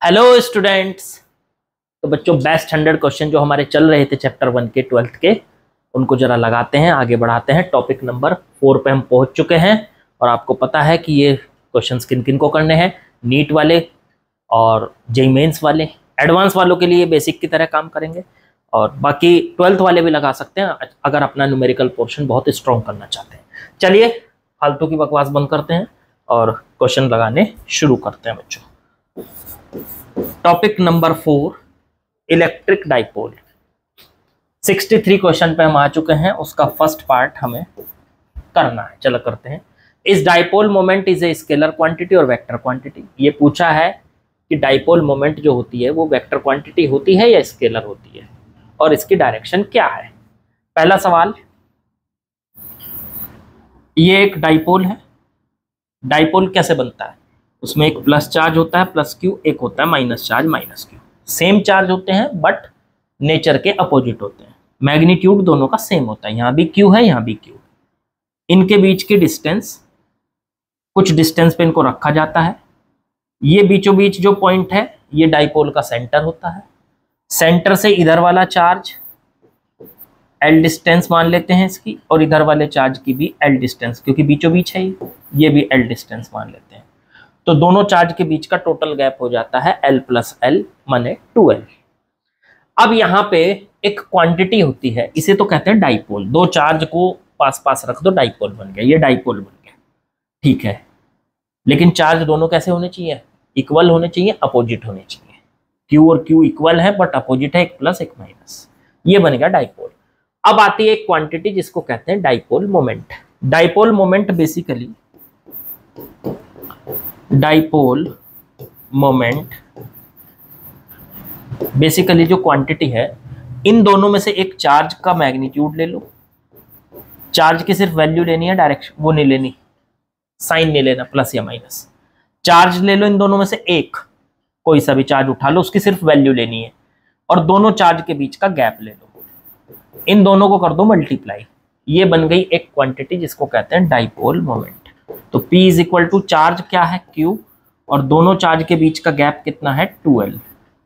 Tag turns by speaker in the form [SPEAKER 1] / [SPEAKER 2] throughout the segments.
[SPEAKER 1] Hello students. तो बच्चों best 100 question जो हमारे चल रहे थे चैप्टर 1 के 12th के, उनको जरा लगाते हैं, आगे बढ़ाते हैं। टॉपिक नंबर 4 पे हम पहुंच चुके हैं और आपको पता है कि ये क्वेश्चंस किन किन को करने हैं। नीट वाले और जेईई मेंस वाले, एडवांस वालों के लिए बेसिक की तरह काम करेंगे और बाकी 12th वाले भी लगा सकते हैं अगर अपना न्यूमेरिकल पोर्शन बहुत स्ट्रॉन्ग करना चाहते हैं। चलिए फालतू की बकवास बंद करते हैं और क्वेश्चन लगाने शुरू करते हैं बच्चों। Topic number 4 electric dipole. 63 question पे हम आ चुके हैं, उसका फर्स्ट पार्ट हमें करना है। चलो करते हैं। इस dipole moment is a scalar quantity और वेक्टर क्वांटिटी। ये पूछा है कि डाइपोल मोमेंट जो होती है वो वेक्टर क्वांटिटी होती है या स्केलर होती है और इसकी डायरेक्शन क्या है। पहला सवाल, ये एक डाइपोल है। डाइपोल कैसे बनता है? उसमें एक प्लस चार्ज होता है प्लस क्यू, एक होता है minus charge minus Q. Same charge होते हैं बट नेचर के अपोजिट होते हैं। मैग्नीट्यूड दोनों का सेम होता है, यहाँ भी क्यू है यहाँ भी क्यू। इनके बीच की डिस्टेंस, कुछ डिस्टेंस पे इनको रखा जाता है। ये बीचों बीच जो पॉइंट है ये डाइपोल का सेंटर होता है। सेंटर से इधर वाला चार्ज एल डिस्टेंस मान लेते हैं इसकी, और इधर वाले चार्ज की भी एल डिस्टेंस, क्योंकि बीचों बीच है ये भी एल डिस्टेंस मान लेते हैं। तो दोनों चार्ज के बीच का टोटल गैप हो जाता है L प्लस एल माने 2L। अब यहाँ पे एक क्वांटिटी होती है, इसे तो कहते हैं डाइपोल। दो चार्ज को पास पास रख दो, डाइपोल बन गया, ये डाइपोल बन गया, ठीक है। लेकिन चार्ज दोनों कैसे होने चाहिए? इक्वल होने चाहिए, अपोजिट होने चाहिए। Q और Q इक्वल है बट अपोजिट है, एक प्लस एक माइनस, ये बन गया डाइपोल। अब आती है एक क्वांटिटी जिसको कहते हैं dipole moment. Dipole moment basically, dipole moment basically जो क्वांटिटी है, इन दोनों में से एक चार्ज का मैग्नीट्यूड ले लो। चार्ज की सिर्फ वैल्यू लेनी है, डायरेक्शन वो नहीं लेनी, साइन नहीं लेना प्लस या माइनस। चार्ज ले लो इन दोनों में से एक, कोई सा भी चार्ज उठा लो, उसकी सिर्फ वैल्यू लेनी है और दोनों चार्ज के बीच का गैप ले लो। इन दोनों को कर दो मल्टीप्लाई, ये बन गई एक क्वांटिटी जिसको कहते हैं डाइपोल मोमेंट। तो P is equal to charge क्या है Q, और दोनों चार्ज के बीच का गैप कितना है 2L।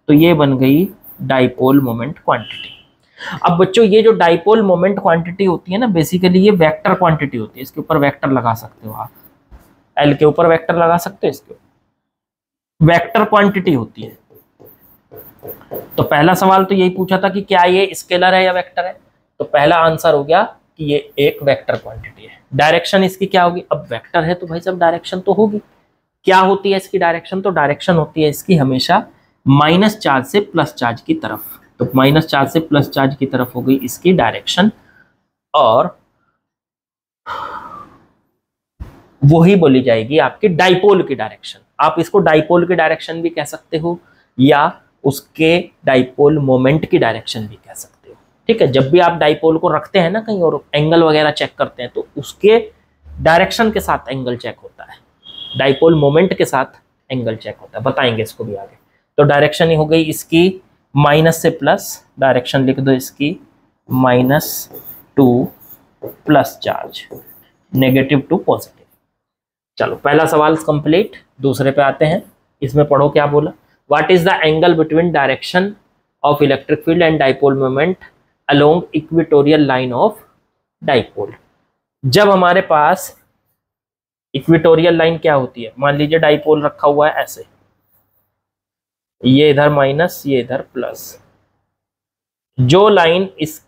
[SPEAKER 1] तो ये बन गई डाइपोल मोमेंट क्वांटिटी। अब बच्चों ये जो डाइपोल मोमेंट क्वांटिटी होती है ना, बेसिकली ये वेक्टर क्वांटिटी होती है। इसके ऊपर वेक्टर लगा सकते हो आप, L के ऊपर वेक्टर लगा सकते हो, इसके ऊपर वेक्टर क्वांटिटी होती है। तो पहला सवाल तो यही पूछा था कि क्या ये स्केलर है या वेक्टर है, तो पहला आंसर हो गया कि ये एक वेक्टर क्वांटिटी है। डायरेक्शन इसकी क्या होगी? अब वेक्टर है तो भाई साहब डायरेक्शन तो होगी। क्या होती है इसकी डायरेक्शन? तो डायरेक्शन होती है इसकी हमेशा माइनस चार्ज से प्लस चार्ज की तरफ। तो माइनस चार्ज से प्लस चार्ज की तरफ हो गई इसकी डायरेक्शन, और वही बोली जाएगी आपकी डाइपोल की डायरेक्शन। आप इसको डाइपोल की डायरेक्शन भी कह सकते हो या उसके डाइपोल मोमेंट की डायरेक्शन भी कह सकते हो, ठीक है। जब भी आप डाइपोल को रखते हैं ना कहीं और एंगल वगैरह चेक करते हैं तो उसके डायरेक्शन के साथ एंगल चेक होता है, डाइपोल मोमेंट के साथ एंगल चेक होता है। बताएंगे इसको भी आगे। तो डायरेक्शन ही हो गई इसकी माइनस से प्लस, डायरेक्शन लिख दो इसकी -2 प्लस चार्ज, -2 पॉजिटिव। चलो पहला सवाल कंप्लीट। दूसरे पे आते हैं। इसमें पढ़ो क्या बोला। What is the angle between direction of electric field and dipole moment along equatorial line of dipole. जब हमारे पास इक्वेटोरियल लाइन क्या होती है, मान लीजिए डाइपोल रखा हुआ है ऐसे, ये इधर माइनस ये इधर प्लस, जो लाइन इस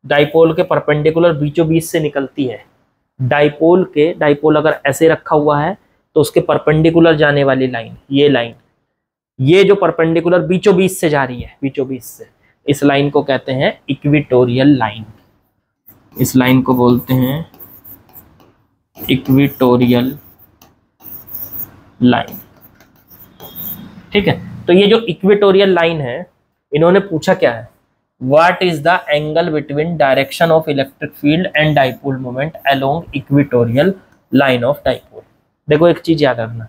[SPEAKER 1] डाइपोल के परपेंडिकुलर बीचों बीच से निकलती है, डाइपोल अगर ऐसे रखा हुआ है तो उसके परपेंडिकुलर जाने वाली लाइन, ये लाइन, ये जो परपेंडिकुलर बीचों बीच से जा रही है, बीचों बीच से, इस लाइन को कहते हैं इक्वेटोरियल लाइन। इस लाइन को बोलते हैं इक्वेटोरियल लाइन, ठीक है। तो ये जो इक्वेटोरियल लाइन है, इन्होंने पूछा क्या है, what is the angle between direction of electric field and dipole moment along equatorial line of dipole. देखो एक चीज याद रखना,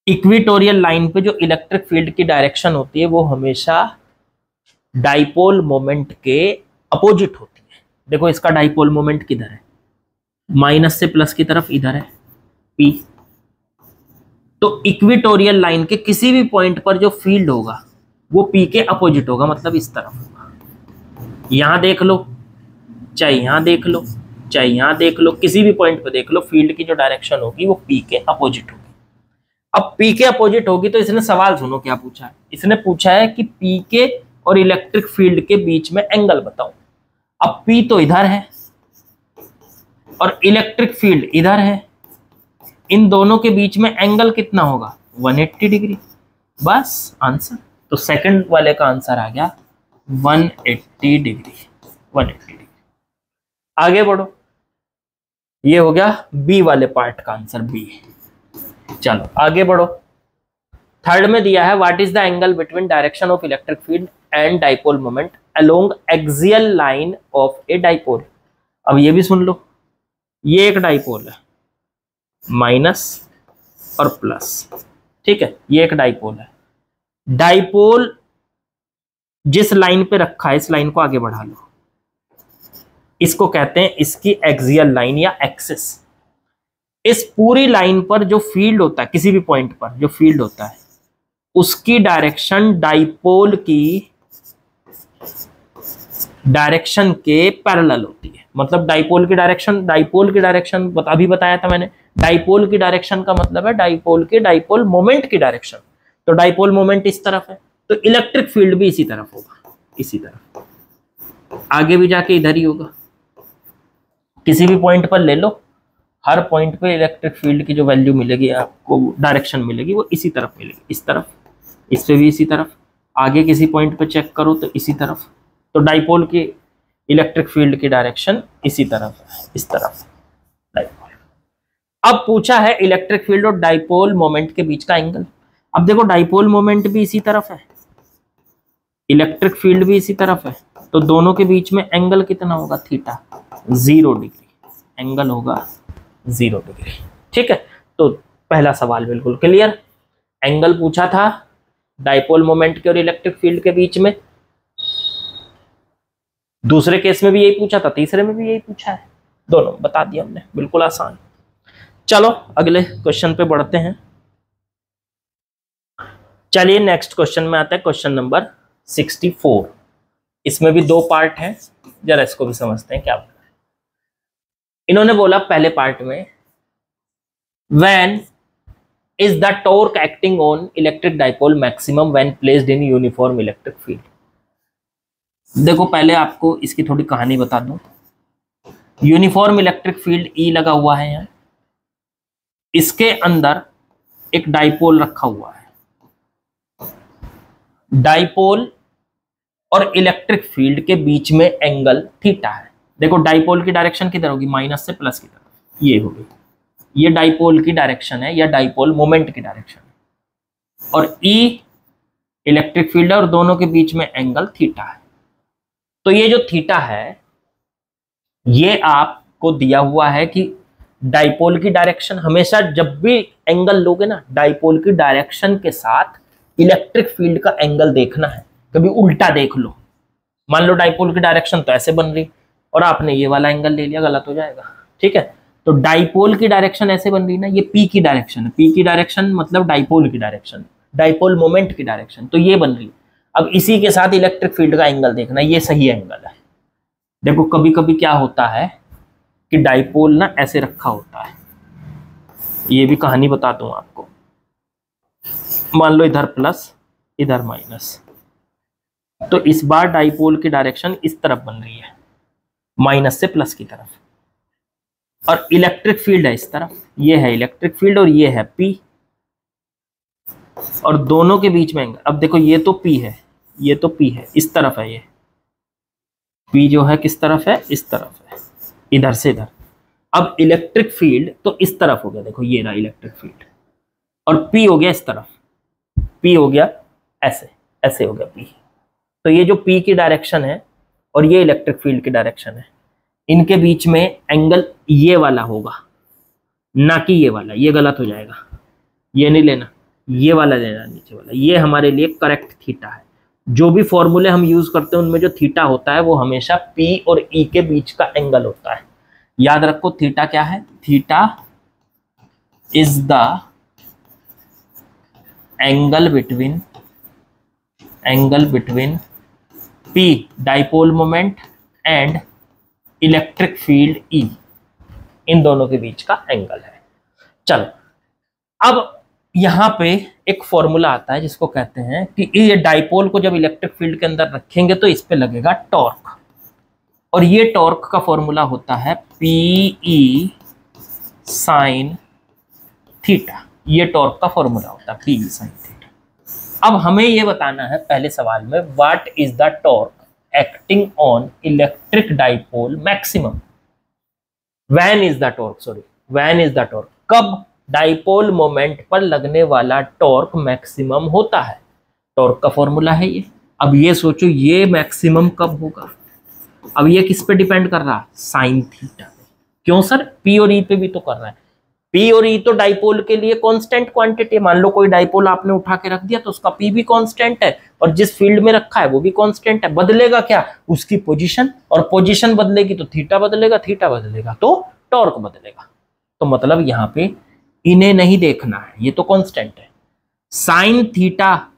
[SPEAKER 1] इक्वेटोरियल लाइन पे जो इलेक्ट्रिक फील्ड की डायरेक्शन होती है वो हमेशा डाइपोल मोमेंट के अपोजिट होती है। देखो इसका डाइपोल मोमेंट किधर है, माइनस से प्लस की तरफ इधर है P, तो इक्वेटोरियल लाइन के किसी भी पॉइंट पर जो फील्ड होगा वो पी के अपोजिट होगा, मतलब इस तरफ होगा। यहां देख लो, चाहे यहां देख लो, चाहे यहां देख लो, किसी भी पॉइंट पर देख लो, फील्ड की जो डायरेक्शन होगी वो पी के अपोजिट होगी। अब पी के अपोजिट होगी तो इसने सवाल सुनो क्या पूछा है। इसने पूछा है कि पी के और इलेक्ट्रिक फील्ड के बीच में एंगल बताओ। अब पी तो इधर है और इलेक्ट्रिक फील्ड इधर है, इन दोनों के बीच में एंगल कितना होगा? 180 डिग्री। बस आंसर। तो सेकंड वाले का आंसर आ गया 180 डिग्री। 180 डिग्री। आगे बढ़ो, ये हो गया बी वाले पार्ट का आंसर, बी। चलो आगे बढ़ो। थर्ड में दिया है what is the angle between direction of electric field and dipole moment along axial line of a dipole. अब ये भी सुन लो, ये एक डाइपोल है, माइनस और प्लस, ठीक है, ये एक डाइपोल है। डाइपोल जिस लाइन पे रखा है, इस लाइन को आगे बढ़ा लो, इसको कहते हैं इसकी एक्सियल लाइन या एक्सिस। इस पूरी लाइन पर जो फील्ड होता है, किसी भी पॉइंट पर जो फील्ड होता है, उसकी डायरेक्शन डाइपोल की डायरेक्शन के पैरेलल होती है। मतलब डाइपोल की डायरेक्शन अभी बताया था मैंने। डाइपोल की डायरेक्शन का मतलब है डाइपोल की डाइपोल मोमेंट की डायरेक्शन। तो डाइपोल मोमेंट इस तरफ है, तो इलेक्ट्रिक फील्ड भी इसी तरफ होगा, इसी तरफ। आगे भी जाके इधर ही होगा। किसी भी पॉइंट पर ले लो, हर पॉइंट पे इलेक्ट्रिक फील्ड की जो वैल्यू मिलेगी आपको, डायरेक्शन मिलेगी, वो इसी तरफ मिलेगी, इस तरफ, इस पे भी इसी तरफ। आगे किसी पॉइंट पे चेक करो तो इसी तरफ। तो डाइपोल की इलेक्ट्रिक फील्ड की डायरेक्शन इसी तरफ है, इस तरफ डाइपोल। अब पूछा है इलेक्ट्रिक फील्ड और डाइपोल मोमेंट के बीच का एंगल। अब देखो डाइपोल मोमेंट भी इसी तरफ है, इलेक्ट्रिक फील्ड भी इसी तरफ है, तो दोनों के बीच में एंगल कितना होगा? Theta, 0 degree. एंगल होगा 0 डिग्री, ठीक है। तो पहला सवाल बिल्कुल क्लियर। एंगल पूछा था डाइपोल मोमेंट के और इलेक्ट्रिक फील्ड के बीच में। दूसरे केस में भी यही पूछा था, तीसरे में भी यही पूछा है, दोनों बता दिया हमने, बिल्कुल आसान। चलो अगले क्वेश्चन पे बढ़ते हैं। चलिए नेक्स्ट क्वेश्चन में आता है, क्वेश्चन नंबर 64। इसमें भी 2 पार्ट हैं, जरा इसको भी समझते हैं क्या बोला। इन्होंने बोला पहले पार्ट में, when is the torque acting on electric dipole maximum when placed in uniform electric field. देखो पहले आपको इसकी थोड़ी कहानी बता दूं। यूनिफॉर्म इलेक्ट्रिक फील्ड ई लगा हुआ है यहाँ, इसके अंदर एक डाइपोल रखा हुआ है। डाइपोल और इलेक्ट्रिक फील्ड के बीच में एंगल थीटा है। देखो डाइपोल की डायरेक्शन किधर होगी? माइनस से प्लस की तरफ, ये होगी। ये डाइपोल की डायरेक्शन है या डाइपोल मोमेंट की डायरेक्शन है, और ई इलेक्ट्रिक फील्ड है, और दोनों के बीच में एंगल थीटा है। तो ये जो थीटा है, ये आपको दिया हुआ है कि डाइपोल की डायरेक्शन, हमेशा जब भी एंगल लोगे ना, डाइपोल की डायरेक्शन के साथ इलेक्ट्रिक फील्ड का एंगल देखना है। कभी उल्टा देख लो, मान लो डाइपोल की डायरेक्शन तो ऐसे बन रही और आपने ये वाला एंगल ले लिया, गलत हो जाएगा, ठीक है। तो डाइपोल की डायरेक्शन ऐसे बन रही ना, ये पी की डायरेक्शन है, पी की डायरेक्शन मतलब डाइपोल की डायरेक्शन, डाइपोल मोमेंट की डायरेक्शन, तो ये बन रही। अब इसी के साथ इलेक्ट्रिक फील्ड का एंगल देखना, ये सही एंगल है। देखो कभी कभी क्या होता है कि डाइपोल ना ऐसे रखा होता है, ये भी कहानी बताता हूं आपको। मान लो इधर प्लस इधर माइनस, तो इस बार डाइपोल की डायरेक्शन इस तरफ बन रही है, माइनस से प्लस की तरफ, और इलेक्ट्रिक फील्ड है इस तरफ, ये है इलेक्ट्रिक फील्ड और ये है पी, और दोनों के बीच में एंगल। अब देखो ये तो पी है, ये तो पी है, इस तरफ है, ये पी जो है किस तरफ है? इस तरफ है, इधर से इधर। अब इलेक्ट्रिक फील्ड तो इस तरफ हो गया, देखो ये रहा इलेक्ट्रिक फील्ड, और पी हो गया इस तरफ, पी हो गया ऐसे, ऐसे हो गया पी। तो ये जो पी की डायरेक्शन है और ये इलेक्ट्रिक फील्ड की डायरेक्शन है, इनके बीच में एंगल ये वाला होगा, ना कि ये वाला, ये गलत हो जाएगा, ये नहीं लेना, ये वाला लेना, नीचे वाला। ये हमारे लिए करेक्ट थीटा है। जो भी फॉर्मूले हम यूज करते हैं उनमें जो थीटा होता है वो हमेशा पी और ई के बीच का एंगल होता है। याद रखो थीटा क्या है? Theta is the angle between P dipole moment and electric field E, इन दोनों के बीच का एंगल है। चलो अब यहां पे एक फॉर्मूला आता है जिसको कहते हैं कि ये डाइपोल को जब इलेक्ट्रिक फील्ड के अंदर रखेंगे तो इस पे लगेगा टॉर्क, और ये टॉर्क का फॉर्मूला होता है PE साइन थीटा। ये टॉर्क का फॉर्मूला होता है PE साइन थीटा। अब हमें ये बताना है पहले सवाल में, what is the torque acting on electric dipole maximum. When is the torque, कब डाइपोल मोमेंट पर लगने वाला टॉर्क मैक्सिमम होता है। टॉर्क का फॉर्मूला है ये। अब ये सोचो ये मैक्सिमम कब होगा। अब ये किस पे डिपेंड कर रहा है, साइन थीटा पे। क्यों सर, पी और ई पे भी तो कर रहा है। पी और ई तो डाइपोल के लिए कांस्टेंट क्वांटिटी है। मान लो कोई डाइपोल आपने उठा के रख दिया तो उसका पी भी कांस्टेंट है, और जिस फील्ड में रखा है वो भी कांस्टेंट है। बदलेगा क्या, उसकी पोजीशन, और पोजीशन बदलेगी तो थीटा बदलेगा, थीटा बदलेगा तो टॉर्क बदलेगा। तो मतलब यहाँ पे इन्हें नहीं देखना है, ये तो कांस्टेंट है। साइन थीटा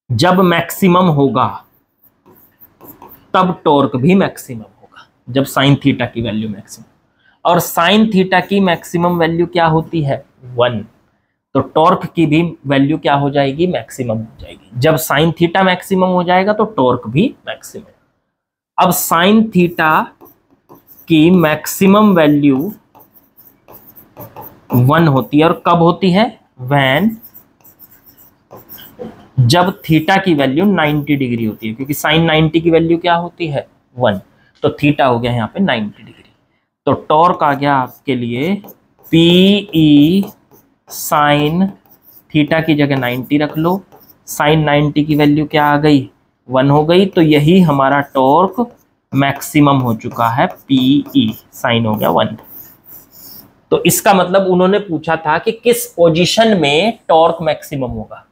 [SPEAKER 1] जब मैक्सिमम होगा तब टॉर्क भी मैक्सिमम होगा, जब साइन थीटा की वैल्यू मैक्सिमम। और साइन थीटा की मैक्सिमम वैल्यू क्या होती है, 1। तो टॉर्क की भी वैल्यू क्या हो जाएगी, मैक्सिमम हो जाएगी। जब साइन थीटा मैक्सिमम हो जाएगा तो टॉर्क भी मैक्सिमम। अब साइन थीटा की मैक्सिमम वैल्यू 1 होती है, और कब होती है, व्हेन, जब थीटा की वैल्यू 90 डिग्री होती है, क्योंकि साइन 90 की वैल्यू क्या होती है, 1। तो थीटा हो गया यहाँ पे 90 डिग्री। तो टॉर्क आ गया आपके लिए PE साइन थीटा की जगह 90 रख लो, साइन 90 की वैल्यू क्या आ गई, 1 हो गई। तो यही हमारा टॉर्क मैक्सिमम हो चुका है, PE साइन हो गया 1। तो इसका मतलब उन्होंने पूछा था कि किस पोजीशन में टॉर्क मैक्सिमम होगा,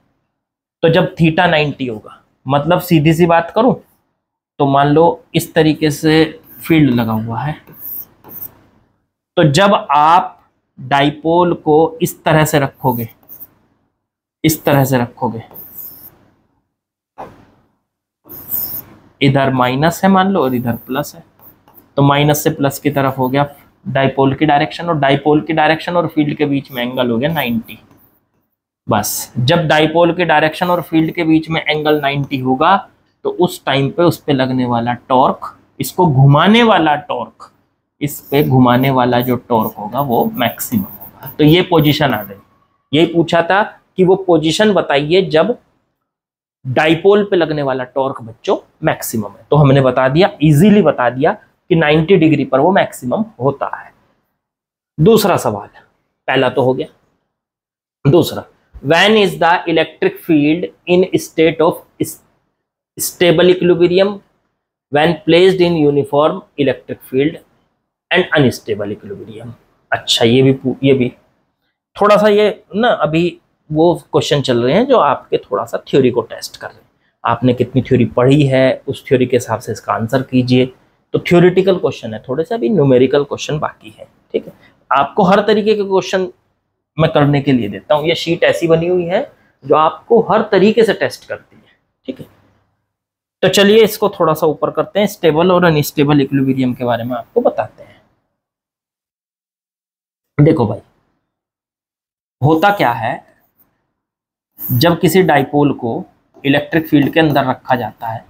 [SPEAKER 1] तो जब थीटा 90 होगा। मतलब सीधी सी बात करूं तो मान लो इस तरीके से फील्ड लगा हुआ है, तो जब आप डाइपोल को इस तरह से रखोगे, इधर माइनस है मान लो और इधर प्लस है, तो माइनस से प्लस की तरफ हो गया डाइपोल की डायरेक्शन, और डाइपोल की डायरेक्शन और फील्ड के बीच में एंगल हो गया 90। बस जब डाइपोल के डायरेक्शन और फील्ड के बीच में एंगल 90 होगा तो उस टाइम पे उस पे लगने वाला टॉर्क, इसको घुमाने वाला टॉर्क, इस पे घुमाने वाला जो टॉर्क होगा वो मैक्सिमम होगा। तो ये पोजीशन आ गई। यही पूछा था कि वो पोजीशन बताइए जब डाइपोल पे लगने वाला टॉर्क बच्चों मैक्सिमम है। तो हमने बता दिया, इजीली बता दिया कि 90 डिग्री पर वो मैक्सिमम होता है। दूसरा सवाल, पहला तो हो गया, दूसरा, when is the electric field in state of stable equilibrium when placed in uniform electric field and unstable equilibrium। अच्छा, ये भी थोड़ा सा ये ना, अभी वो क्वेश्चन चल रहे हैं जो आपके थोड़ा सा थ्योरी को टेस्ट कर रहे हैं। आपने कितनी थ्योरी पढ़ी है उस थ्योरी के हिसाब से इसका आंसर कीजिए। तो थ्योरेटिकल क्वेश्चन है, थोड़े से अभी न्यूमेरिकल क्वेश्चन बाकी है। ठीक है, आपको हर तरीके के क्वेश्चन मैं करने के लिए देता हूं। ये शीट ऐसी बनी हुई है जो आपको हर तरीके से टेस्ट करती है। ठीक है, तो चलिए इसको थोड़ा सा ऊपर करते हैं, स्टेबल और अनस्टेबल इक्विलिब्रियम के बारे में आपको बताते हैं। देखो भाई, होता क्या है, जब किसी डाइपोल को इलेक्ट्रिक फील्ड के अंदर रखा जाता है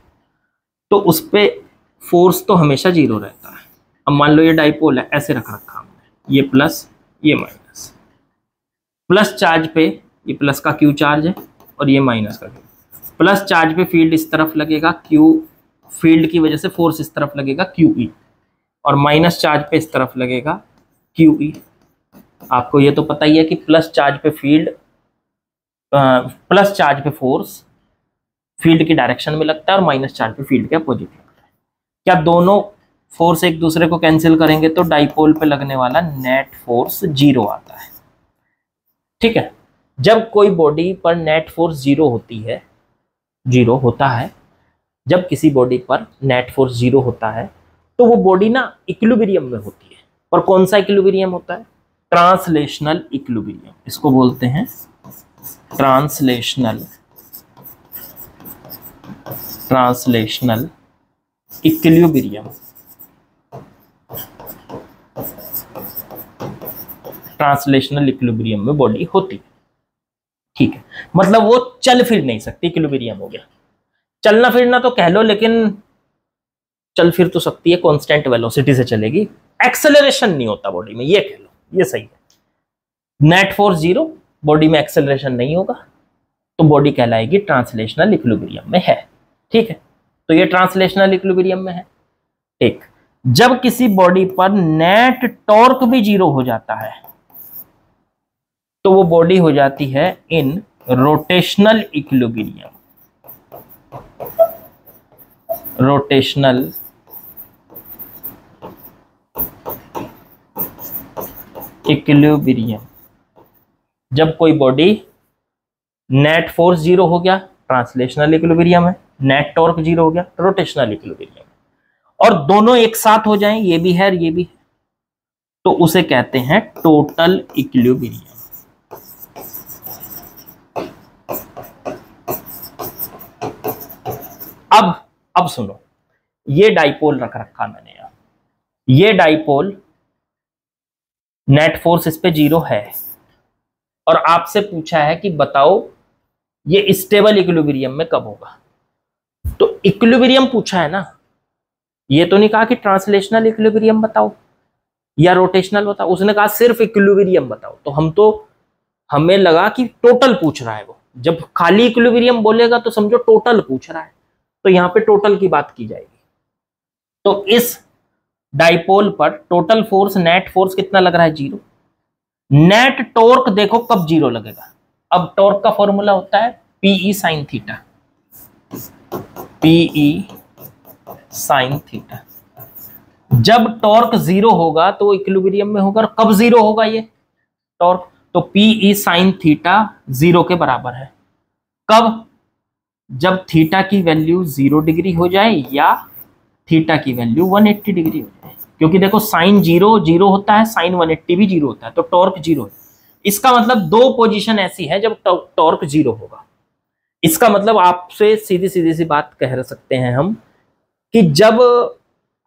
[SPEAKER 1] तो उस पे फोर्स तो हमेशा 0 रहता है। अब मान लो ये डाइपोल है, ऐसे रख रखा हमने, ये प्लस ये माइनस, प्लस चार्ज पे ये प्लस का क्यू चार्ज है और ये माइनस का क्यू। प्लस चार्ज पे फील्ड इस तरफ लगेगा क्यू, फील्ड की वजह से फोर्स इस तरफ लगेगा क्यू ई, और माइनस चार्ज पे इस तरफ लगेगा क्यू ई। आपको ये तो पता ही है कि प्लस चार्ज पे फील्ड, प्लस चार्ज पे फोर्स फील्ड की डायरेक्शन में लगता है और माइनस चार्ज पे फील्ड के अपोजिट लगता है। क्या दोनों फोर्स एक दूसरे को कैंसिल करेंगे तो डाइपोल पे लगने वाला नेट फोर्स 0 आता है। ठीक है, जब कोई बॉडी पर नेट फोर्स 0 होती है, 0 होता है, जब किसी बॉडी पर नेट फोर्स 0 होता है तो वो बॉडी ना इक्विलिब्रियम में होती है। और कौन सा इक्विलिब्रियम होता है, ट्रांसलेशनल इक्विलिब्रियम, इसको बोलते हैं ट्रांसलेशनल इक्विलिब्रियम, ट्रांसलेशनल इक्विलिब्रियम में बॉडी होती है। ठीक है, मतलब वो चल फिर नहीं सकती, इक्विलिब्रियम हो गया। चलना फिरना तो कह लो, लेकिन चल फिर तो सकती है, कांस्टेंट वेलोसिटी से चलेगी, एक्सेलरेशन नहीं होता बॉडी में, ये कह लो, ये सही है। नेट फोर्स 0, बॉडी में एक्सेलरेशन नहीं होगा, तो बॉडी कहलाएगी ट्रांसलेशनल इक्विलिब्रियम में है। ठीक है, तो ये ट्रांसलेशनल इक्विलिब्रियम में है। एक, जब किसी बॉडी पर नेट टॉर्क भी 0 हो जाता है तो वो बॉडी हो जाती है in rotational equilibrium, rotational equilibrium. जब कोई बॉडी नेट फोर्स 0 हो गया, ट्रांसलेशनल इक्विलिब्रियम है, नेट टॉर्क 0 हो गया, रोटेशनल इक्विलिब्रियम, और दोनों एक साथ हो जाएं, ये भी है और ये भी है, तो उसे कहते हैं टोटल इक्विलिब्रियम। अब सुनो, ये डाइपोल रख रखा मैंने यहां, ये डाइपोल नेट फोर्स इस पे 0 है, और आपसे पूछा है कि बताओ ये स्टेबल इक्विलिब्रियम में कब होगा। तो इक्विलिब्रियम पूछा है ना, ये तो नहीं कहा कि ट्रांसलेशनल इक्विलिब्रियम बताओ या रोटेशनल बताओ, उसने कहा सिर्फ इक्विलिब्रियम बताओ। तो हमें लगा कि टोटल पूछ रहा है वो, जब खाली इक्विलिब्रियम बोलेगा तो समझो टोटल पूछ रहा है, तो यहां पे टोटल की बात की जाएगी। तो इस डाइपोल पर टोटल फोर्स, नेट फोर्स कितना लग रहा है? 0। नेट टॉर्क देखो कब 0 लगेगा। अब टॉर्क का फॉर्मूला होता है PE sine theta, PE sine theta. जब टॉर्क 0 होगा तो इक्विलिब्रियम में होगा, और कब 0 होगा ये टॉर्क? तो पीई साइन थीटा 0 के बराबर है। कब? जब थीटा की वैल्यू 0 डिग्री हो जाए या थीटा की वैल्यू 180 डिग्री हो जाए, क्योंकि देखो साइन 0 होता है, साइन 180 भी 0 होता है, तो टॉर्क 0 है। इसका मतलब दो पोजीशन ऐसी है जब टॉर्क 0 होगा। इसका मतलब आपसे सीधी सी बात कह सकते हैं हम कि जब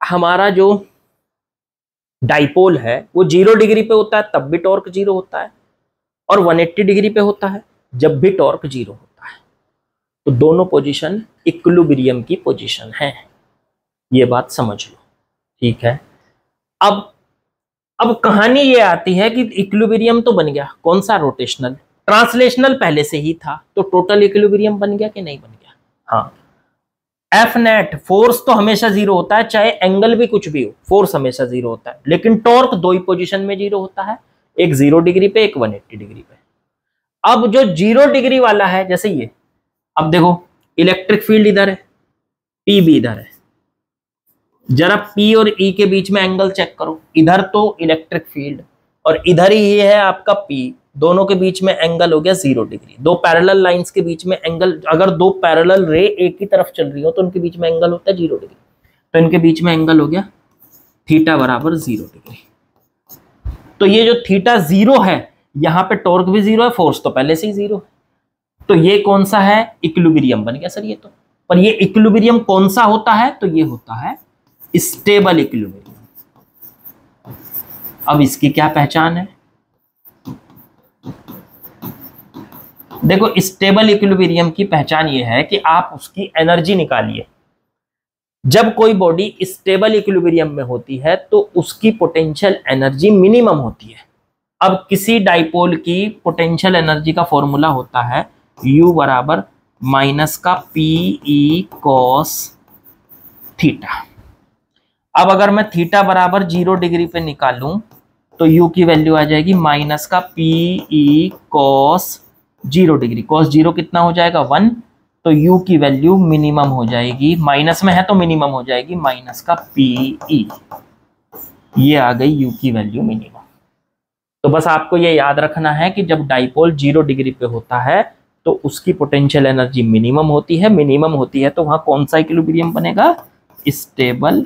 [SPEAKER 1] हमारा जो डाइपोल है वो 0 डिग्री पे होता है तब भी टॉर्क 0 होता है, और 180 डिग्री पे होता है जब भी टॉर्क 0 होता है। तो दोनों पोजीशन इक्विलिब्रियम की पोजीशन है, ये बात समझ लो। ठीक है, अब कहानी ये आती है कि इक्विलिब्रियम तो बन गया, कौन सा? रोटेशनल। ट्रांसलेशनल पहले से ही था, तो टोटल इक्विलिब्रियम बन गया कि नहीं बन गया? हाँ। एफ नेट फोर्स तो हमेशा 0 होता है, चाहे एंगल भी कुछ भी हो, फोर्स हमेशा 0 होता है, लेकिन टॉर्क दो ही पोजीशन में 0 होता है, एक 0 डिग्री पे, एक 180 डिग्री पे। अब जो 0 डिग्री वाला है, जैसे ये, अब देखो इलेक्ट्रिक फील्ड इधर है, पी भी इधर है, जरा P और E के बीच में एंगल चेक करो। इधर तो इलेक्ट्रिक फील्ड और इधर ही है आपका P, दोनों के बीच में एंगल हो गया 0 डिग्री। दो पैरेलल लाइंस के बीच में एंगल, अगर दो पैरेलल रे एक ही तरफ चल रही हो तो उनके बीच में एंगल होता है 0 डिग्री, तो इनके बीच में एंगल हो गया थीटा बराबर 0 डिग्री। तो ये जो थीटा 0 है, यहाँ पे टॉर्क भी 0 है, फोर्स तो पहले से ही 0 है, तो ये कौन सा है? इक्विलिब्रियम बन गया सर ये तो। पर ये इक्विलिब्रियम कौन सा होता है? तो ये होता है स्टेबल इक्विलिब्रियम। अब इसकी क्या पहचान है? देखो स्टेबल इक्विलिब्रियम की पहचान ये है कि आप उसकी एनर्जी निकालिए। जब कोई बॉडी स्टेबल इक्विलिब्रियम में होती है तो उसकी पोटेंशियल एनर्जी मिनिमम होती है। अब किसी डाइपोल की पोटेंशियल एनर्जी का फॉर्मूला होता है U बराबर माइनस का PE cos थीटा। अब अगर मैं थीटा बराबर 0 डिग्री पे निकालूं तो U की वैल्यू आ जाएगी माइनस का PE cos 0 डिग्री। cos 0 कितना हो जाएगा? 1, तो U की वैल्यू मिनिमम हो जाएगी, माइनस में है तो मिनिमम हो जाएगी माइनस का PE। ये आ गई U की वैल्यू मिनिमम। तो बस आपको ये याद रखना है कि जब डाइपोल 0 डिग्री पे होता है तो उसकी पोटेंशियल एनर्जी मिनिमम होती है। मिनिमम होती है तो वहां कौन सा इक्विलिब्रियम बनेगा? Stable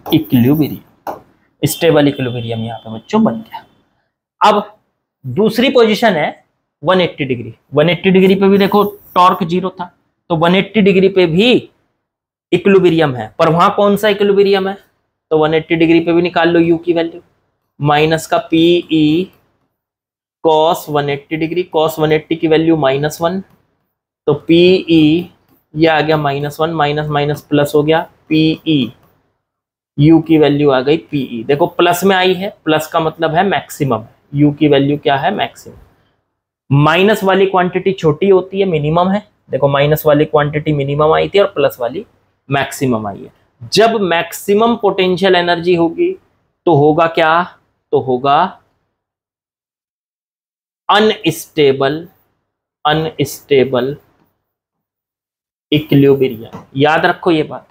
[SPEAKER 1] equilibrium. स्टेबल इक्विलिब्रियम यहाँ पे बच्चों बन गया। अब दूसरी पोजीशन है 180 डिग्री, 180 डिग्री पे भी देखो टॉर्क जीरो था, तो 180 डिग्री पे भी इक्विलिब्रियम है, पर वहां कौन सा इक्विलिब्रियम है, तो 180 डिग्री पे भी निकाल लो यू की वैल्यू, माइनस का पीई कॉस 180 डिग्री, कॉस 180 की वैल्यू -1, तो पीई ये आ गया -1, माइनस माइनस प्लस हो गया, पीई यू की वैल्यू आ गई पीई, देखो प्लस में आई है, प्लस का मतलब है मैक्सिमम, यू की वैल्यू क्या है, मैक्सिमम। माइनस वाली क्वांटिटी छोटी होती है, मिनिमम है, देखो माइनस वाली क्वांटिटी मिनिमम आई थी और प्लस वाली मैक्सिमम आई है। जब मैक्सिमम पोटेंशियल एनर्जी होगी तो होगा क्या, तो होगा अनस्टेबल इक्विलिब्रियम। याद रखो ये बात,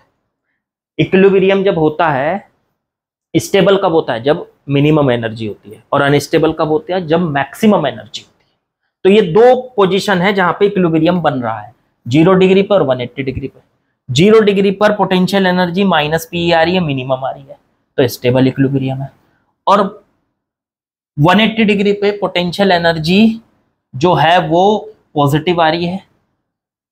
[SPEAKER 1] इक्विलिब्रियम जब होता है, स्टेबल कब होता है, जब मिनिमम एनर्जी होती है, और अनस्टेबल कब होता है, जब मैक्सिमम एनर्जी होती है। तो ये दो पोजीशन है जहां पे इक्विलिब्रियम बन रहा है, 0 डिग्री पर, 180 डिग्री पर। 0 डिग्री पर पोटेंशियल एनर्जी -P आ रही है, मिनिमम आ रही है, तो स्टेबल इक्विलिब्रियम है। और 180 डिग्री पे पोटेंशियल एनर्जी जो है वो पॉजिटिव आ रही है,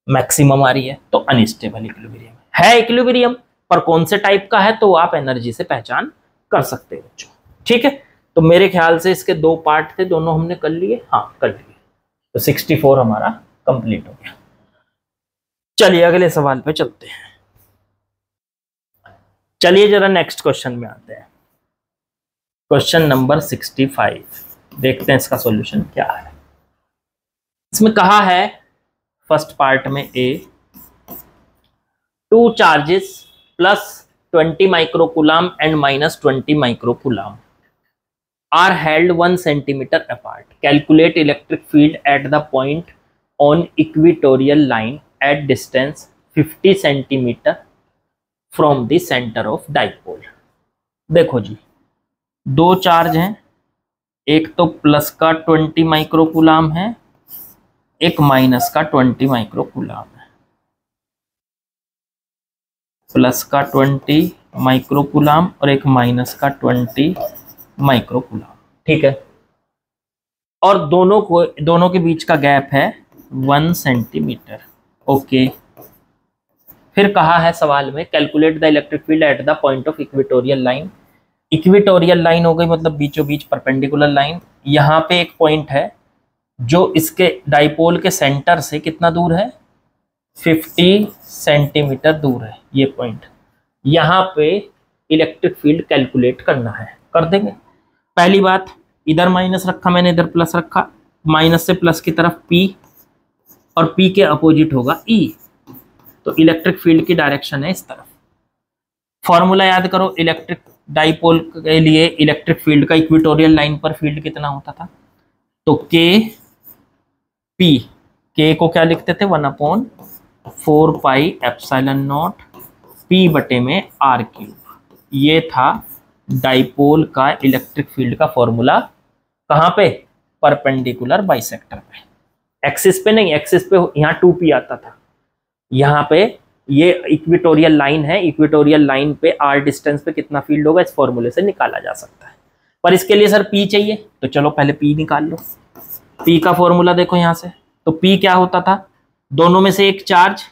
[SPEAKER 1] मैक्सिमम आ रही है, तो अनस्टेबल इक्विलिब्रियम है इक्विलिब्रियम, पर कौन से टाइप का है तो आप एनर्जी से पहचान कर सकते हो बच्चों। ठीक है, तो मेरे ख्याल से इसके दो पार्ट थे, दोनों हमने कर लिए, हाँ कर लिए, तो 64 हमारा कंप्लीट हो गया। चलिए अगले सवाल पे चलते हैं। चलिए जरा नेक्स्ट क्वेश्चन में आते हैं, क्वेश्चन नंबर 65, देखते हैं इसका सॉल्यूशन क्या है। इसमें कहा है फर्स्ट पार्ट में ए, 2 charges +20 microcoulomb and -20 microcoulomb are held 1 centimeter apart. Calculate electric field at the point on equatorial line at distance 50 centimeter from the center of dipole. देखो जी, दो चार्ज हैं, एक तो प्लस का 20 माइक्रोकूलम है, एक माइनस का 20 माइक्रोकूलम है, प्लस का 20 माइक्रोकूलम और एक माइनस का 20 माइक्रोकूलम। ठीक है, और दोनों के बीच का गैप है 1 सेंटीमीटर। ओके, फिर कहा है सवाल में calculate the electric field at the point of equatorial line. Equatorial line हो गई मतलब बीचों बीच परपेंडिकुलर लाइन। यहाँ पे एक पॉइंट है जो इसके डाइपोल के सेंटर से कितना दूर है, 50 सेंटीमीटर दूर है ये पॉइंट। यहाँ पे इलेक्ट्रिक फील्ड कैलकुलेट करना है, कर देंगे। पहली बात, इधर माइनस रखा मैंने, इधर प्लस रखा, माइनस से प्लस की तरफ P और P के अपोजिट होगा E, तो इलेक्ट्रिक फील्ड की डायरेक्शन है इस तरफ। फॉर्मूला याद करो, इलेक्ट्रिक डाइपोल के लिए इलेक्ट्रिक फील्ड का इक्वेटोरियल लाइन पर फील्ड कितना होता था, तो K को क्या लिखते थे, 1/4πε0 P बटे में r³। ये था डाइपोल का इलेक्ट्रिक फील्ड का फॉर्मूला। कहाँ पे, परपेंडिकुलर बाइसेक्टर पे, एक्सिस पे नहीं, एक्सिस पे यहाँ 2p आता था, यहाँ पे ये इक्वेटोरियल लाइन है, इक्वेटोरियल लाइन पे r डिस्टेंस पे कितना फील्ड होगा इस फॉर्मूले से निकाला जा सकता है। पर इसके लिए सर p चाहिए, तो चलो पहले p निकाल लो। p का फॉर्मूला देखो यहाँ से, तो p क्या होता था, दोनों में से एक चार्ज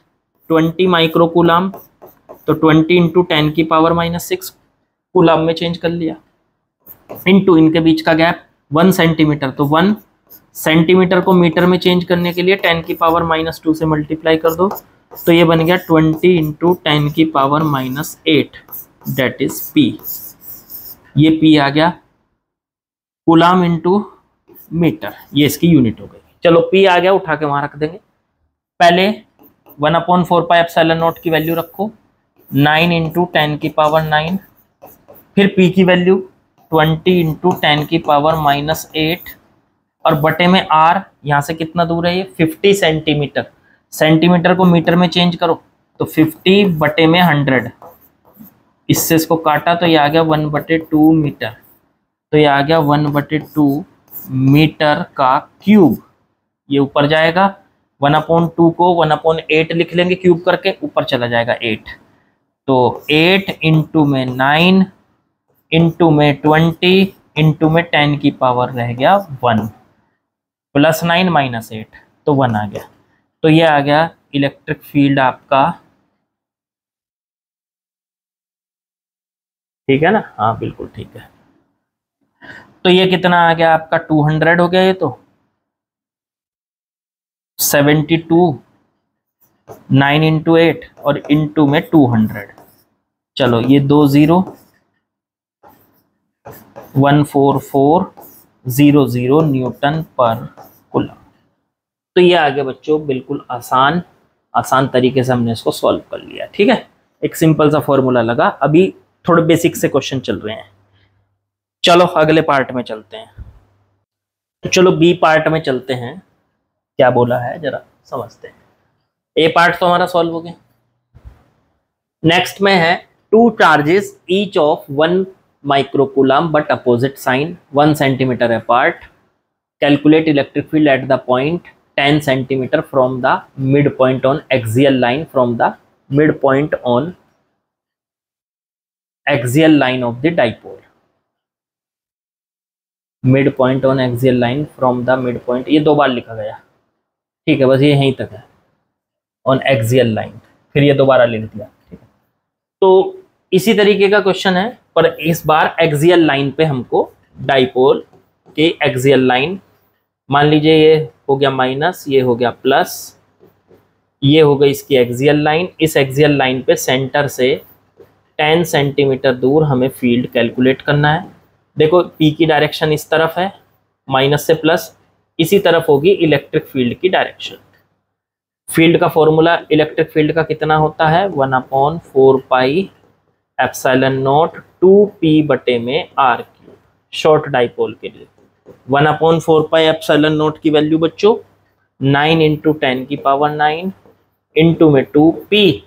[SPEAKER 1] 20 माइक्रोकूलम, तो 20 × 10⁻⁻6 कूलम में चेंज कर लिया, इनटू इनके बीच का गैप 1 सेंटीमीटर, तो 1 सेंटीमीटर को मीटर में चेंज करने के लिए 10⁻⁻2 से मल्टीप्लाई कर दो, तो ये बन गया 20 × 10⁻⁸, दैट इज P। ये P आ गया, कूलम इंटू मीटर, ये इसकी यूनिट हो गई। चलो P आ गया, उठा के वहां रख देंगे। पहले 1/4πε0 की वैल्यू रखो, 9 × 10⁹, फिर P की वैल्यू 20 × 10⁻⁸, और बटे में R, यहाँ से कितना दूर है ये 50 सेंटीमीटर, सेंटीमीटर को मीटर में चेंज करो, तो 50 बटे में 100, इससे इसको काटा तो ये आ गया 1/2 मीटर, तो ये आ गया 1/2 मीटर का क्यूब। ये ऊपर जाएगा, 1/2 को 1/8 लिख लेंगे क्यूब करके, ऊपर चला जाएगा 8, तो 8 इंटू में 9 इंटू में 20 इंटू में 10 की पावर रह गया 1, +9 -8 तो 1 आ गया। तो ये आ गया इलेक्ट्रिक फील्ड आपका, ठीक है ना? हाँ बिल्कुल ठीक है। तो ये कितना आ गया आपका 200 हो गया, ये तो 72, 9 × 8 और इंटू में 200। चलो ये 20,144,00 न्यूटन पर कूलम। तो ये आ गया बच्चों, बिल्कुल आसान तरीके से हमने इसको सॉल्व कर लिया। ठीक है, एक सिंपल सा फॉर्मूला लगा। अभी थोड़े बेसिक से क्वेश्चन चल रहे हैं। चलो अगले पार्ट में चलते हैं। तो चलो बी पार्ट में चलते हैं, क्या बोला है जरा समझते हैं। ए पार्ट तो हमारा सॉल्व हो गया। नेक्स्ट में है 2 charges each of 1 microcoulomb but opposite sign 1 centimetre apart, calculate electric field at the point 10 centimetre from the mid point on axial line from the mid point on axial line of the dipole. Mid point on axial line from the mid point, ये 2 बार लिखा गया, ठीक है, बस ये यहीं तक है, ऑन एक्सियल लाइन, फिर ये दोबारा लिख दिया। ठीक है, तो इसी तरीके का क्वेश्चन है, पर इस बार एक्सियल लाइन पे हमको डाइपोल के एक्सियल लाइन, मान लीजिए ये हो गया माइनस, ये हो गया प्लस, ये हो गई इसकी एक्सियल लाइन। इस एक्सियल लाइन पे सेंटर से 10 सेंटीमीटर दूर हमें फील्ड कैलकुलेट करना है। देखो पी की डायरेक्शन इस तरफ है, माइनस से प्लस, इसी तरफ होगी इलेक्ट्रिक फील्ड की डायरेक्शन। फील्ड का फॉर्मूला इलेक्ट्रिक फील्ड का कितना होता है, 1/4πε0 2p में r3, शॉर्ट डाइपोल के लिए 1/4πε0 की वैल्यू बच्चों 9 × 10⁹ इंटू में 2p।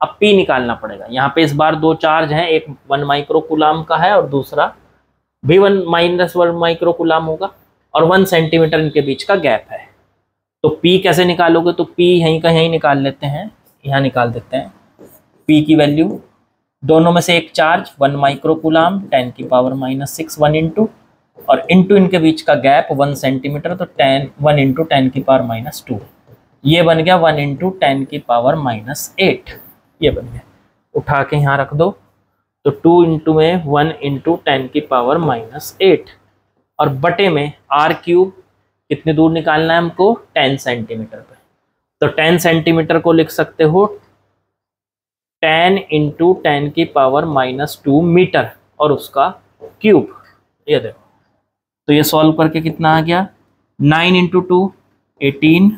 [SPEAKER 1] अब p निकालना पड़ेगा, यहाँ पे इस बार 2 चार्ज हैं, एक 1 माइक्रोकूलम का है और दूसरा भी 1 माइक्रोकूलम होगा, और 1 सेंटीमीटर इनके बीच का गैप है। तो p कैसे निकालोगे, तो p यहीं का यहीं निकाल लेते हैं, यहाँ निकाल देते हैं p की वैल्यू। दोनों में से एक चार्ज 1 माइक्रोकूलम 10⁻⁻6 1 इंटू, और इंटू इनके बीच का गैप 1 सेंटीमीटर, तो 1 × 10⁻⁻2, ये बन गया 1 × 10⁻⁸, ये बन गया। उठा के यहाँ रख दो, तो 2 इंटू में 1 × 10⁻⁸, और बटे में r³ कितनी दूर निकालना है हमको, 10 सेंटीमीटर पे। तो 10 सेंटीमीटर को लिख सकते हो 10 × 10⁻⁻2 मीटर और उसका क्यूब। ये देखो, तो ये सॉल्व करके कितना आ गया, 9 × 2 18,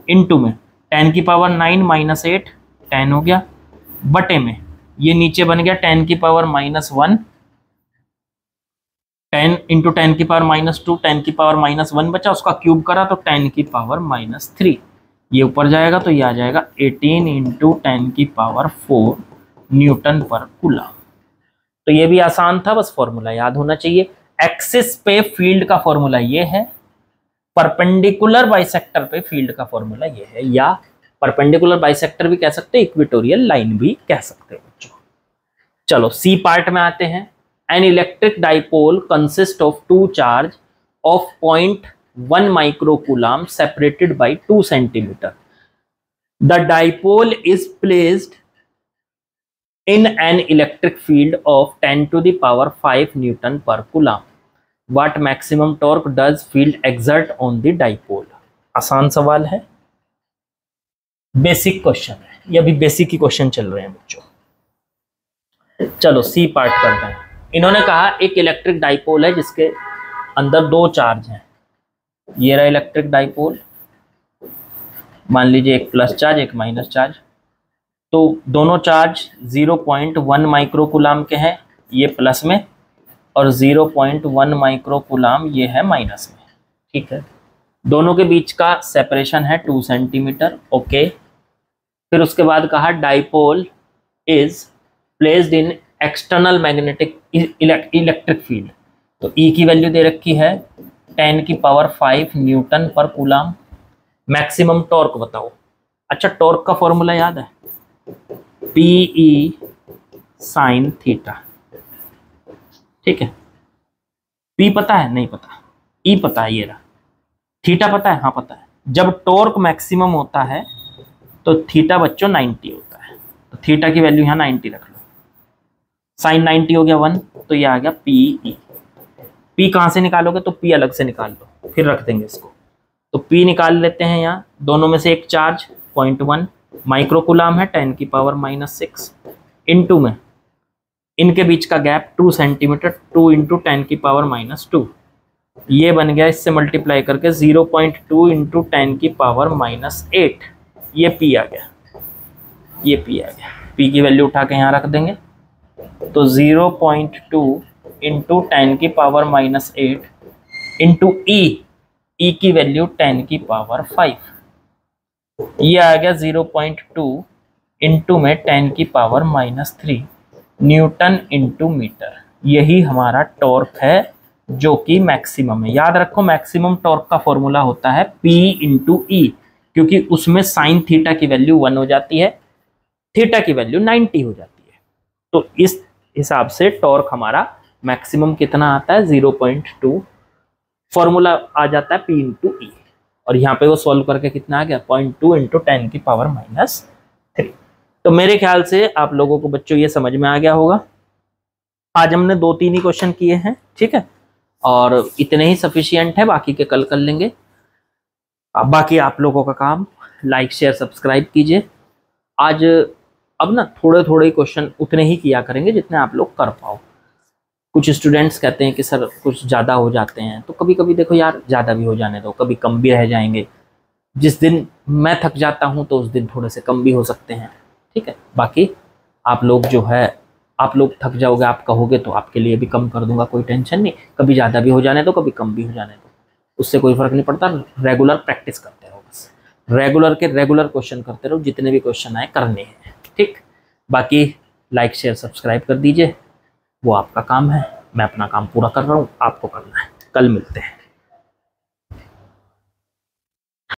[SPEAKER 1] इंटू में 10⁻⁹ -8 10 हो गया, बटे में ये नीचे बन गया 10⁻⁻1, 10 × 10⁻⁻2 10⁻⁻1 बचा, उसका क्यूब करा तो 10⁻⁻3, ये ऊपर जाएगा तो ये आ जाएगा 18 × 10⁴ न्यूटन पर कूलम। तो ये भी आसान था, बस फॉर्मूला याद होना चाहिए। एक्सिस पे फील्ड का फॉर्मूला ये है, परपेंडिकुलर बाइसेक्टर पे फील्ड का फॉर्मूला ये है, या परपेंडिकुलर बाइसेक्टर भी कह सकते हैं, इक्वेटोरियल लाइन भी कह सकते हैं बच्चों। चलो सी पार्ट में आते हैं। An electric dipole consist of 2 charge of 0.1 microcoulomb separated by 2 centimetre. The dipole is placed in an electric field of 10⁵ Newton per coulomb. What maximum torque does field exert on the dipole? आसान सवाल है, basic question है, ये अभी basic ही question चल रहे हैं बच्चों। चलो सी पार्ट करते हैं। इन्होंने कहा एक इलेक्ट्रिक डाइपोल है जिसके अंदर 2 चार्ज हैं। ये रहा इलेक्ट्रिक डाइपोल, मान लीजिए एक प्लस चार्ज एक माइनस चार्ज, तो दोनों चार्ज 0.1 माइक्रोकूलम के हैं, ये प्लस में, और 0.1 माइक्रोकूलम ये है माइनस में। ठीक है, दोनों के बीच का सेपरेशन है 2 सेंटीमीटर। ओके, फिर उसके बाद कहा dipole is placed in external magnetic electric field. तो ई की वैल्यू दे रखी है 10⁵ न्यूटन पर कूलम। मैक्सिमम टॉर्क बताओ। अच्छा, टॉर्क का फॉर्मूला याद है, PE sin थीटा। ठीक है, P पता है, नहीं पता, E पता है, ये रहा। थीटा पता है? हाँ पता है। जब टॉर्क मैक्सिमम होता है तो थीटा बच्चों 90 होता है, तो थीटा की वैल्यू यहाँ 90 रख लो। साइन 90 हो गया 1, तो ये आ गया पी। पी कहाँ से निकालोगे? तो पी अलग से निकाल लो, फिर रख देंगे इसको। तो पी निकाल लेते हैं, यहाँ दोनों में से एक चार्ज 0.1 माइक्रोकुलाम है 10⁻⁻⁶, इनटू में इनके बीच का गैप 2 सेंटीमीटर, 2 इंटू 10⁻⁻², ये बन गया इससे मल्टीप्लाई करके 0.2 इंटू 10⁻⁻8, ये पी आ गया, ये पी आ गया। पी की वैल्यू उठा के यहाँ रख देंगे, तो 0.2 इंटू 10⁻⁻8 इंटू ई की वैल्यू 10⁵, ये आ गया 0.2 इंटू में 10⁻³ न्यूटन इंटू मीटर। यही हमारा टॉर्क है जो कि मैक्सिमम है। याद रखो मैक्सिमम टॉर्क का फॉर्मूला होता है P इंटू ई, क्योंकि उसमें साइन थीटा की वैल्यू 1 हो जाती है, थीटा की वैल्यू 90 हो जाती है। तो इस हिसाब से टॉर्क हमारा मैक्सिमम कितना आता है? 0.2, फॉर्मूला आ जाता है P इंटू ई, और यहाँ पे वो सॉल्व करके कितना आ गया? 0.2 इंटू 10⁻⁻3। तो मेरे ख्याल से आप लोगों को बच्चों ये समझ में आ गया होगा। आज हमने 2-3 ही क्वेश्चन किए हैं, ठीक है, और इतने ही सफिशिएंट है, बाकी के कल कर लेंगे। अब बाकी आप लोगों का काम, लाइक शेयर सब्सक्राइब कीजिए। आज अब ना थोड़े थोड़े क्वेश्चन उतने ही किया करेंगे जितने आप लोग कर पाओ। कुछ स्टूडेंट्स कहते हैं कि सर कुछ ज़्यादा हो जाते हैं, तो कभी कभी देखो यार ज़्यादा भी हो जाने दो, कभी कम भी रह जाएंगे। जिस दिन मैं थक जाता हूँ तो उस दिन थोड़े से कम भी हो सकते हैं, ठीक है। बाकी आप लोग जो है, आप लोग थक जाओगे, आप कहोगे तो आपके लिए भी कम कर दूंगा, कोई टेंशन नहीं। कभी ज़्यादा भी हो जाने दो, कभी कम भी हो जाने दो, उससे कोई फ़र्क नहीं पड़ता। रेगुलर प्रैक्टिस करते रहो, बस रेगुलर के रेगुलर क्वेश्चन करते रहो, जितने भी क्वेश्चन आए करने हैं, ठीक। बाकी लाइक शेयर सब्सक्राइब कर दीजिए, वो आपका काम है। मैं अपना काम पूरा कर रहा हूँ, आपको करना है। कल मिलते हैं।